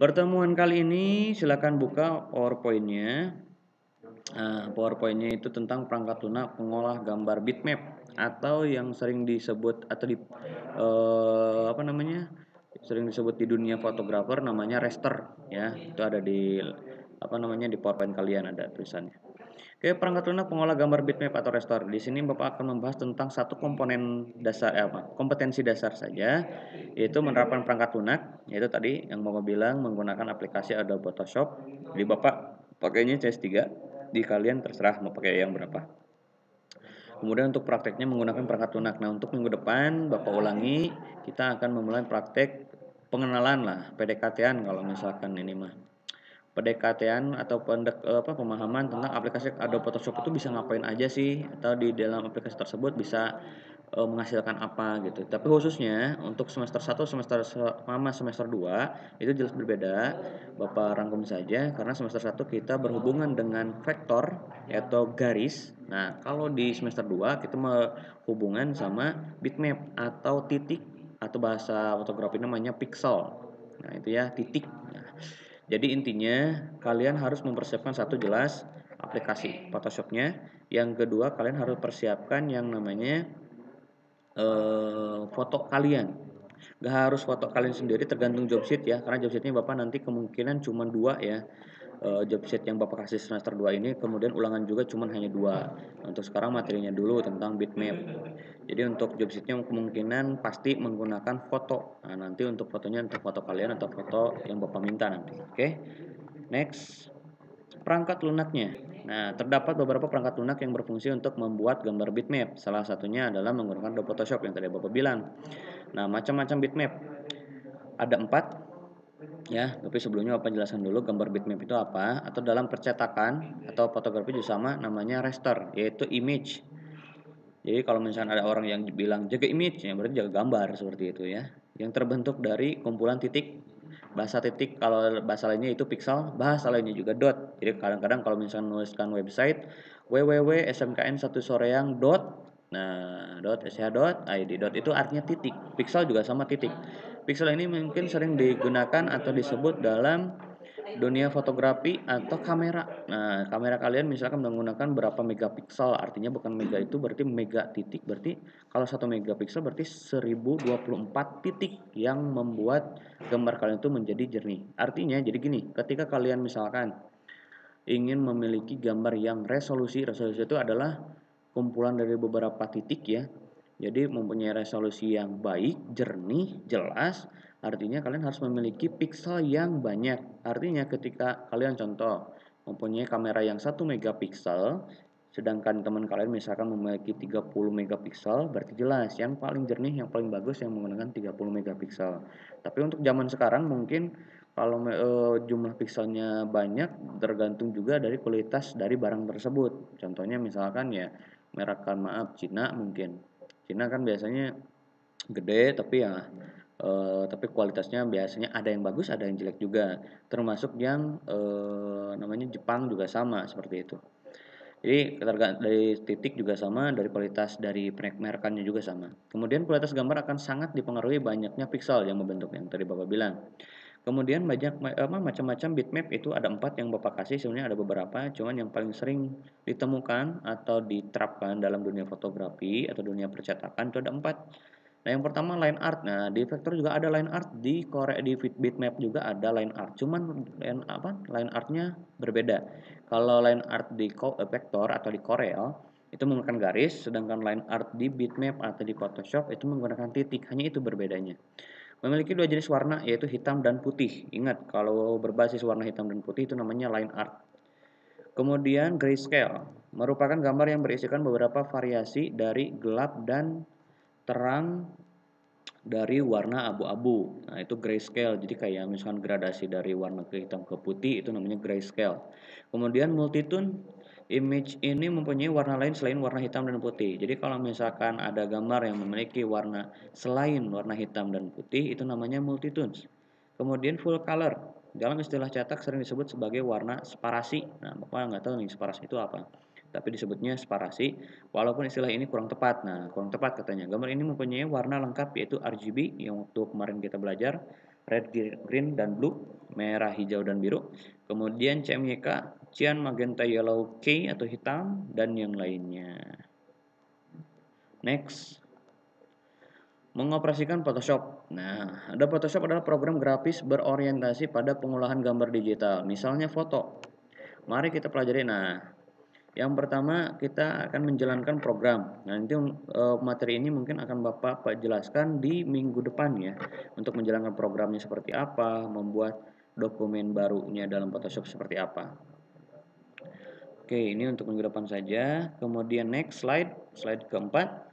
Pertemuan kali ini silakan buka PowerPoint-nya. Nah, PowerPoint-nya itu tentang perangkat lunak pengolah gambar bitmap atau yang sering disebut atau apa namanya? Sering disebut di dunia fotografer namanya raster ya. Itu ada di apa namanya di PowerPoint kalian ada tulisannya. Oke, perangkat lunak pengolah gambar bitmap atau raster. Di sini Bapak akan membahas tentang satu komponen dasar kompetensi dasar saja, yaitu menerapkan perangkat lunak, yaitu tadi yang Bapak bilang menggunakan aplikasi Adobe Photoshop. Jadi Bapak pakainya CS3, di kalian terserah mau pakai yang berapa. Kemudian untuk prakteknya menggunakan perangkat lunak. Nah, untuk minggu depan Bapak ulangi, kita akan memulai praktek pengenalan lah, PDKT-an kalau misalkan ini mah. PDKT-an atau pemahaman tentang aplikasi Adobe Photoshop itu bisa ngapain aja sih, atau di dalam aplikasi tersebut bisa menghasilkan apa gitu. Tapi khususnya untuk semester 1, semester 2 itu jelas berbeda. Bapak rangkum saja karena semester 1 kita berhubungan dengan vektor atau garis. Nah, kalau di semester 2 kita hubungan sama bitmap atau titik atau bahasa fotografi namanya pixel. Nah, itu ya titik. Nah, jadi intinya kalian harus mempersiapkan satu jelas aplikasi Photoshopnya. Yang kedua kalian harus persiapkan yang namanya foto kalian. Gak harus foto kalian sendiri, tergantung job sheet ya, karena job sheetnya Bapak nanti kemungkinan cuma 2 ya. Job sheet yang Bapak kasih semester 2 ini, kemudian ulangan juga cuma hanya 2. Untuk sekarang materinya dulu tentang bitmap. Jadi untuk job sheetnya kemungkinan pasti menggunakan foto. Nah, nanti untuk fotonya untuk foto kalian atau foto yang Bapak minta nanti. Oke. Next. Perangkat lunaknya. Nah, terdapat beberapa perangkat lunak yang berfungsi untuk membuat gambar bitmap. Salah satunya adalah menggunakan Adobe Photoshop yang tadi Bapak bilang. Nah, macam-macam bitmap. Ada 4 ya, tapi sebelumnya Bapak jelaskan dulu gambar bitmap itu apa, atau dalam percetakan atau fotografi juga sama namanya raster, yaitu image. Jadi kalau misalnya ada orang yang bilang jaga image, ya berarti jaga gambar seperti itu ya. Yang terbentuk dari kumpulan titik. Bahasa titik kalau bahasa lainnya itu pixel, bahasa lainnya juga dot. Jadi kadang-kadang kalau misalnya menuliskan website www.smkn1soreang. Nah, .sch.id. Itu artinya titik. Pixel juga sama titik. Pixel ini mungkin sering digunakan atau disebut dalam dunia fotografi atau kamera. Nah, kamera kalian misalkan menggunakan berapa megapiksel, artinya bukan mega itu berarti mega titik, berarti kalau 1 megapiksel berarti 1024 titik yang membuat gambar kalian itu menjadi jernih. Artinya jadi gini, ketika kalian misalkan ingin memiliki gambar yang resolusi itu adalah kumpulan dari beberapa titik ya. Jadi mempunyai resolusi yang baik, jernih, jelas, artinya kalian harus memiliki pixel yang banyak. Artinya ketika kalian contoh mempunyai kamera yang 1 megapiksel, sedangkan teman kalian misalkan memiliki 30 megapiksel, berarti jelas yang paling jernih, yang paling bagus yang menggunakan 30 megapiksel. Tapi untuk zaman sekarang mungkin kalau jumlah pikselnya banyak tergantung juga dari kualitas dari barang tersebut. Contohnya misalkan ya merek Cina mungkin. Cina kan biasanya gede tapi ya tapi kualitasnya biasanya ada yang bagus, ada yang jelek juga. Termasuk yang namanya Jepang juga sama seperti itu. Jadi dari titik juga sama, dari kualitas dari merekannya juga sama. Kemudian kualitas gambar akan sangat dipengaruhi banyaknya piksel yang membentuk yang tadi Bapak bilang. Kemudian banyak macam-macam bitmap itu ada 4 yang Bapak kasih, sebenarnya ada beberapa, cuman yang paling sering ditemukan atau diterapkan dalam dunia fotografi atau dunia percetakan itu ada 4. Nah, yang pertama line art. Nah, di vektor juga ada line art, di bitmap juga ada line art. Cuman line artnya berbeda. Kalau line art di vektor atau di Corel itu menggunakan garis, sedangkan line art di bitmap atau di Photoshop itu menggunakan titik. Hanya itu berbedanya. Memiliki 2 jenis warna yaitu hitam dan putih. Ingat, kalau berbasis warna hitam dan putih itu namanya line art. Kemudian grayscale merupakan gambar yang berisikan beberapa variasi dari gelap dan terang dari warna abu-abu. Nah, itu grayscale. Jadi kayak misalkan gradasi dari warna ke hitam ke putih itu namanya grayscale. Kemudian multitone image ini mempunyai warna lain selain warna hitam dan putih. Jadi kalau misalkan ada gambar yang memiliki warna selain warna hitam dan putih itu namanya multitones. Kemudian full color. Dalam istilah cetak sering disebut sebagai warna separasi. Nah, Bapak nggak tahu nih separasi itu apa. Tapi disebutnya separasi, walaupun istilah ini kurang tepat. Nah, kurang tepat katanya. Gambar ini mempunyai warna lengkap yaitu RGB yang waktu kemarin kita belajar, red, green, dan blue. merah, hijau, dan biru. Kemudian CMYK, cyan, magenta, yellow, K atau hitam, dan yang lainnya. Next. Mengoperasikan Photoshop. Nah, ada Photoshop adalah program grafis berorientasi pada pengolahan gambar digital, misalnya foto. Mari kita pelajari. Nah, yang pertama kita akan menjalankan program. Nah, nanti materi ini mungkin akan Bapak jelaskan di minggu depan ya, untuk menjalankan programnya seperti apa, membuat dokumen barunya dalam Photoshop seperti apa. Oke, ini untuk minggu depan saja. Kemudian next slide keempat.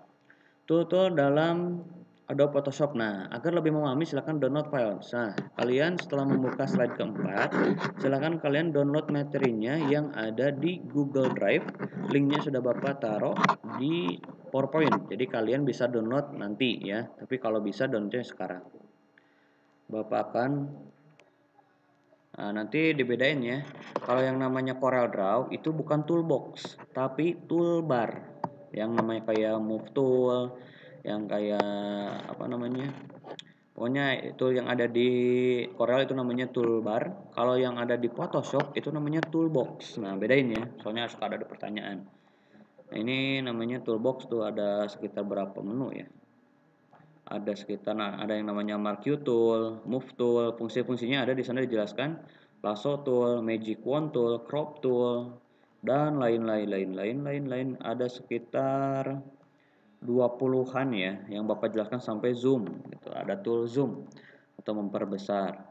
Tutorial dalam Adobe Photoshop. Nah, agar lebih memahami silakan download file. Nah, kalian setelah membuka slide keempat, silakan kalian download materinya yang ada di Google Drive. Linknya sudah Bapak taruh di PowerPoint. Jadi kalian bisa download nanti ya. Tapi kalau bisa downloadnya sekarang. Bapak akan nanti dibedain ya. Kalau yang namanya Corel Draw itu bukan toolbox, tapi toolbar. Yang namanya kayak move tool, yang kayak apa namanya? Pokoknya itu yang ada di Corel itu namanya toolbar. Kalau yang ada di Photoshop itu namanya toolbox. Nah, bedain ya. Soalnya suka ada pertanyaan. Nah, ini namanya toolbox tuh ada sekitar berapa menu ya? Ada sekitar ada yang namanya mark tool, move tool, fungsi-fungsinya ada di sana dijelaskan. Lasso tool, magic wand tool, crop tool, dan lain-lain. Ada sekitar 20-an ya yang Bapak jelaskan sampai zoom gitu. Ada tool zoom atau memperbesar.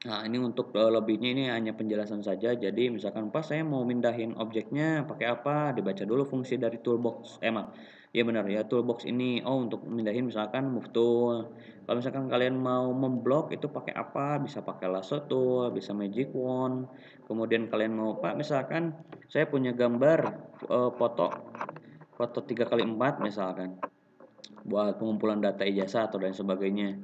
Nah, ini untuk lebihnya ini hanya penjelasan saja. Jadi misalkan pas saya mau mindahin objeknya pakai apa, dibaca dulu fungsi dari toolbox. Ya benar ya, toolbox ini. Oh, untuk mindahin misalkan move tool. Kalau misalkan kalian mau memblok itu pakai apa? Bisa pakai lasso tool, bisa magic wand. Kemudian kalian mau, Pak, misalkan saya punya gambar foto 3x4 misalkan buat pengumpulan data ijazah atau dan sebagainya.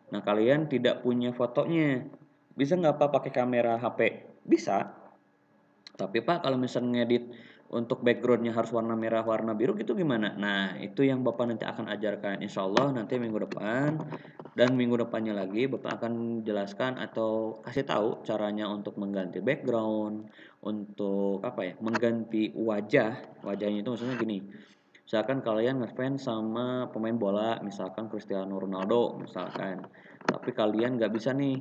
Nah, kalian tidak punya fotonya. Bisa nggak Pak pakai kamera HP? Bisa. Tapi Pak kalau misalnya ngedit untuk backgroundnya harus warna merah, warna biru gitu gimana? Nah, itu yang Bapak nanti akan ajarkan. Insya Allah nanti minggu depan dan minggu depannya lagi Bapak akan jelaskan atau kasih tahu caranya untuk mengganti background, untuk apa ya, mengganti wajah. Wajahnya itu maksudnya gini. Misalkan kalian ngefans sama pemain bola, misalkan Cristiano Ronaldo, misalkan. Tapi kalian nggak bisa nih,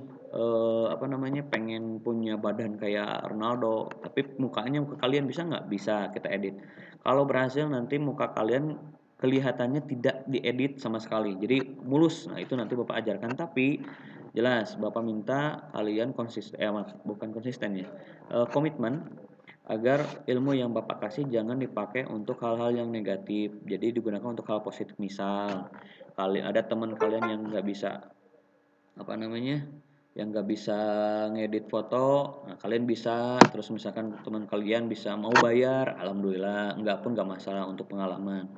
pengen punya badan kayak Ronaldo, tapi muka kalian bisa nggak? Bisa, kita edit. Kalau berhasil nanti muka kalian kelihatannya tidak diedit sama sekali, jadi mulus. Nah itu nanti Bapak ajarkan, tapi jelas Bapak minta kalian komitmen agar ilmu yang Bapak kasih jangan dipakai untuk hal-hal yang negatif, jadi digunakan untuk hal positif. Misal kalian ada teman kalian yang nggak bisa ngedit foto, nah kalian bisa, terus misalkan teman kalian bisa mau bayar, alhamdulillah, enggak pun nggak masalah untuk pengalaman.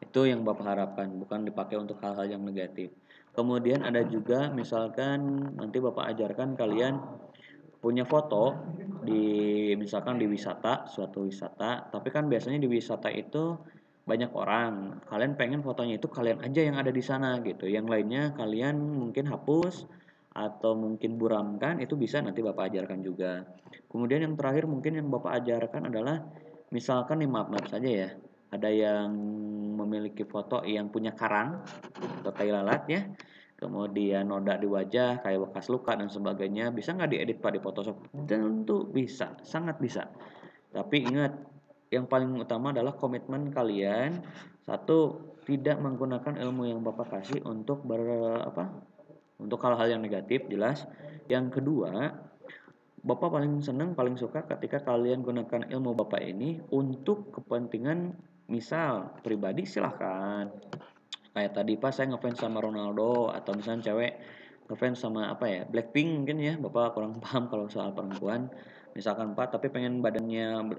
Itu yang Bapak harapkan, bukan dipakai untuk hal-hal yang negatif. Kemudian ada juga misalkan nanti Bapak ajarkan kalian punya foto misalkan di suatu wisata, tapi kan biasanya di wisata itu banyak orang. Kalian pengen fotonya itu kalian aja yang ada di sana gitu. Yang lainnya kalian mungkin hapus atau mungkin buramkan, itu bisa nanti Bapak ajarkan juga. Kemudian yang terakhir mungkin yang Bapak ajarkan adalah misalkan nih, maaf saja ya. Ada yang memiliki foto yang punya karang atau tai lalat ya. Kemudian noda di wajah kayak bekas luka dan sebagainya, bisa nggak diedit Pak di Photoshop? Tentu bisa, sangat bisa. Tapi ingat, yang paling utama adalah komitmen kalian. Satu, tidak menggunakan ilmu yang Bapak kasih untuk untuk hal-hal yang negatif, jelas. Yang kedua, Bapak paling senang, paling suka ketika kalian gunakan ilmu Bapak ini untuk kepentingan misal pribadi, silahkan. Kayak tadi pas saya ngefans sama Ronaldo, atau misalnya cewek ngefans sama Blackpink mungkin ya, Bapak kurang paham kalau soal perempuan. Misalkan Pak tapi pengen badannya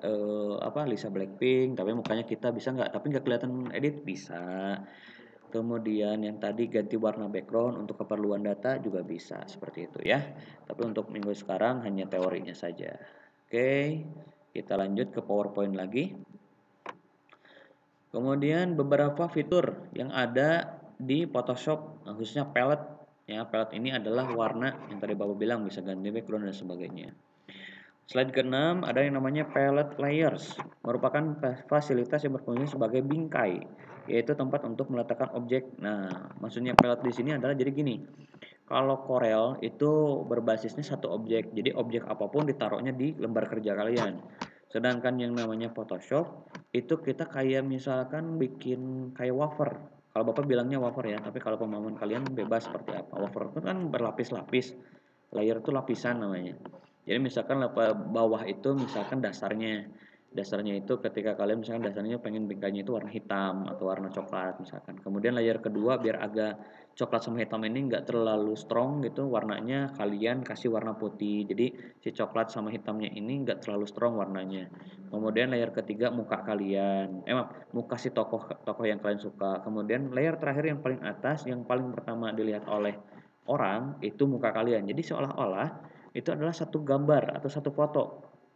Lisa Blackpink, tapi mukanya kita, bisa nggak? Tapi nggak kelihatan edit, bisa. Kemudian yang tadi ganti warna background untuk keperluan data juga bisa, seperti itu ya. Tapi untuk minggu sekarang hanya teorinya saja. Oke, kita lanjut ke PowerPoint lagi. Kemudian beberapa fitur yang ada di Photoshop, khususnya palette Ya, palette ini adalah warna yang tadi Bapak bilang bisa ganti background dan sebagainya. Slide ke-6 ada yang namanya palette layers, merupakan fasilitas yang berfungsi sebagai bingkai, yaitu tempat untuk meletakkan objek. Nah, maksudnya palette di sini adalah jadi gini. Kalau Corel itu berbasisnya satu objek, jadi objek apapun ditaruhnya di lembar kerja kalian. Sedangkan yang namanya Photoshop itu kita kayak misalkan bikin kayak wafer. Kalau Bapak bilangnya wafer ya, tapi kalau pemahaman kalian bebas seperti apa. Wafer itu kan berlapis-lapis, layer itu lapisan namanya. Jadi misalkan bawah itu misalkan dasarnya. Dasarnya itu ketika kalian misalkan dasarnya pengen bingkainya itu warna hitam atau warna coklat misalkan. Kemudian layer kedua biar agak coklat sama hitam ini nggak terlalu strong gitu warnanya, kalian kasih warna putih. Jadi si coklat sama hitamnya ini nggak terlalu strong warnanya. Kemudian layer ketiga muka kalian, muka si tokoh yang kalian suka. Kemudian layer terakhir yang paling atas yang paling pertama dilihat oleh orang itu muka kalian. Jadi seolah-olah itu adalah satu gambar atau satu foto,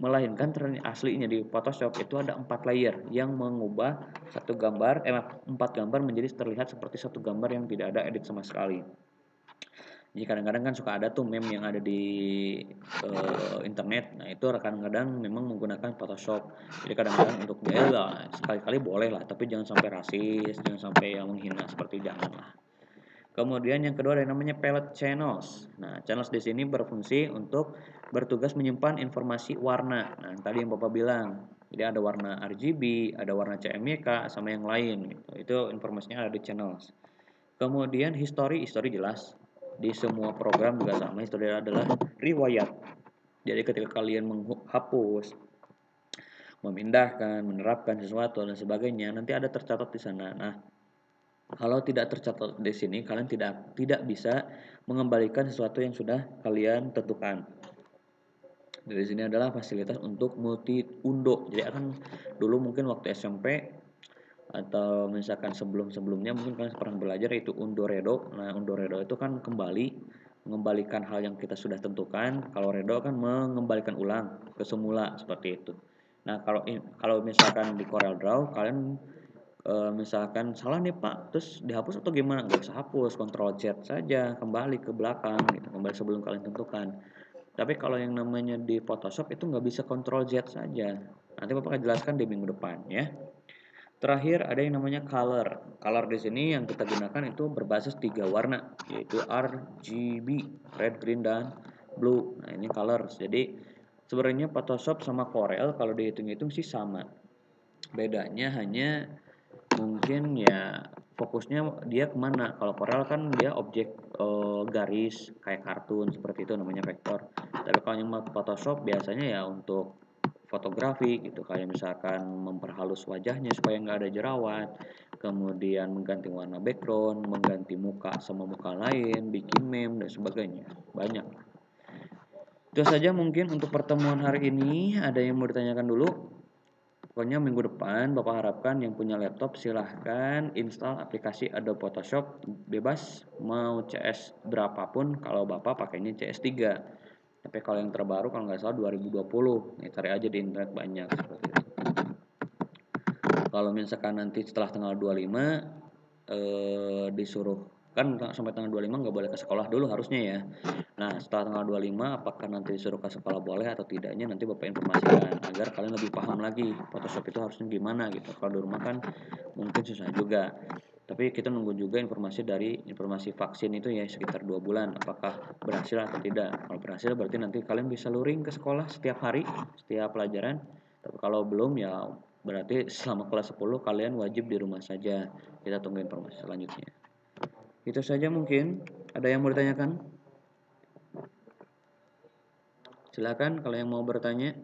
melainkan aslinya di Photoshop itu ada 4 layer yang mengubah satu gambar 4 gambar menjadi terlihat seperti satu gambar yang tidak ada edit sama sekali. Jadi kadang-kadang kan suka ada tuh meme yang ada di internet. Nah, itu kadang-kadang memang menggunakan Photoshop. Jadi kadang-kadang untuk dia lah sekali-kali boleh lah, tapi jangan sampai rasis, jangan sampai yang menghina, seperti jangan lah. Kemudian yang kedua ada yang namanya palette channels. Nah, channels di sini berfungsi untuk bertugas menyimpan informasi warna. Nah, tadi yang Bapak bilang. Jadi ada warna RGB, ada warna CMYK sama yang lain gitu. Itu informasinya ada di channels. Kemudian history jelas. Di semua program juga sama, history adalah riwayat. Jadi ketika kalian menghapus, memindahkan, menerapkan sesuatu dan sebagainya, nanti ada tercatat di sana. Nah, kalau tidak tercatat di sini, kalian tidak bisa mengembalikan sesuatu yang sudah kalian tentukan. Dari sini adalah fasilitas untuk multi undo. Jadi akan dulu mungkin waktu SMP atau misalkan sebelum-sebelumnya mungkin kalian pernah belajar itu undo redo. Nah, undo redo itu kan mengembalikan hal yang kita sudah tentukan. Kalau redo kan mengembalikan ulang ke semula seperti itu. Nah, kalau misalkan di Corel Draw kalian misalkan salah nih Pak, terus dihapus atau gimana? Nggak usah hapus, Ctrl Z saja, kembali ke belakang, gitu, kembali sebelum kalian tentukan. Tapi kalau yang namanya di Photoshop itu nggak bisa Ctrl Z saja. Nanti Bapak akan jelaskan di minggu depan ya. Terakhir ada yang namanya color. Color di sini yang kita gunakan itu berbasis 3 warna, yaitu RGB, red, green, dan blue. Nah, ini colors. Jadi sebenarnya Photoshop sama Corel kalau dihitung-hitung sih sama. Bedanya hanya mungkin ya fokusnya dia kemana. Kalau Corel kan dia objek garis kayak kartun seperti itu namanya vektor. Tapi kalau yang Photoshop biasanya ya untuk fotografi gitu, kayak misalkan memperhalus wajahnya supaya nggak ada jerawat, kemudian mengganti warna background, mengganti muka sama muka lain, bikin meme dan sebagainya, banyak. Itu saja mungkin untuk pertemuan hari ini. Ada yang mau ditanyakan dulu? Pokoknya minggu depan Bapak harapkan yang punya laptop silahkan install aplikasi Adobe Photoshop bebas, mau CS berapapun. Kalau Bapak pakainya CS3. Tapi kalau yang terbaru kalau nggak salah 2020, ya cari aja di internet banyak seperti itu. Kalau misalkan nanti setelah tanggal 25 disuruh kan sampai tanggal 25 nggak boleh ke sekolah dulu harusnya ya. Nah, setelah tanggal 25 apakah nanti disuruh ke sekolah boleh atau tidaknya nanti Bapak informasikan agar kalian lebih paham lagi Photoshop itu harusnya gimana gitu. Kalau di rumah kan mungkin susah juga. Tapi kita nunggu juga informasi vaksin itu ya sekitar 2 bulan apakah berhasil atau tidak. Kalau berhasil berarti nanti kalian bisa luring ke sekolah setiap hari, setiap pelajaran. Tapi kalau belum ya berarti selama kelas 10 kalian wajib di rumah saja. Kita tunggu informasi selanjutnya. Itu saja mungkin. Ada yang mau ditanyakan? Silakan kalau yang mau bertanya.